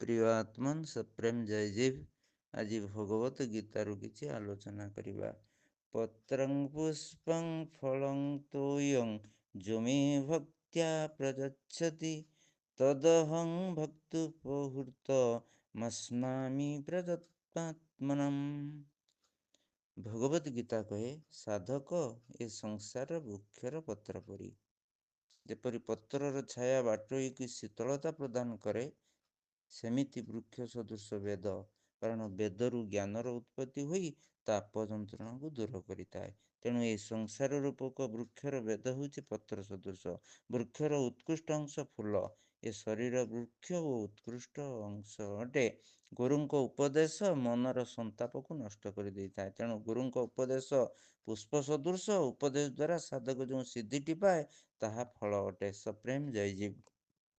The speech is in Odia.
ପ୍ରିୟ ଆତ୍ମନ୍ ସପ୍ରେମ ଜୟଜୀବ। ଆଜି ଭଗବତ ଗୀତାରୁ କିଛି ଆଲୋଚନା କରିବା। ପତ୍ରଂ ପୁଷ୍ପଂ ଫଳଂ ତୋୟଂ ଯମେ ଭକ୍ତ୍ୟା ପ୍ରଯଚ୍ଛତି ତଦହଂ ଭକ୍ତୁପହୃତ ମସ୍ମାମି ପ୍ରଦତ୍ତାତ୍ମନମ୍। ଭଗବତ ଗୀତା କହେ, ସାଧକ ଏ ସଂସାର ବୃକ୍ଷର ପତ୍ର ପରି। ଯେପରି ପତ୍ରର ଛାୟା ବାଟୋଇକି ଶୀତଳତା ପ୍ରଦାନ କରେ, ସେମିତି ବୃକ୍ଷ ସଦୃଶ ବେଦ, କାରଣ ବେଦରୁ ଜ୍ଞାନର ଉତ୍ପତ୍ତି ହୋଇ ତାପ ଯନ୍ତ୍ରଣାକୁ ଦୂର କରିଥାଏ। ତେଣୁ ଏହି ସଂସାର ରୂପକ ବୃକ୍ଷର ବେଦ ହେଉଛି ପତ୍ର ସଦୃଶ। ବୃକ୍ଷର ଉତ୍କୃଷ୍ଟ ଅଂଶ ଫୁଲ। ଏ ଶରୀର ବୃକ୍ଷ ଓ ଉତ୍କୃଷ୍ଟ ଅଂଶ ଅଟେ। ଗୁରୁଙ୍କ ଉପଦେଶ ମନର ସନ୍ତାପକୁ ନଷ୍ଟ କରିଦେଇଥାଏ। ତେଣୁ ଗୁରୁଙ୍କ ଉପଦେଶ ପୁଷ୍ପ ସଦୃଶ। ଉପଦେଶ ଦ୍ୱାରା ସାଧକ ଯେଉଁ ସିଦ୍ଧିଟି ପାଏ, ତାହା ଫଳ ଅଟେ। ସପ୍ରେମ ଜୟଜୀବ।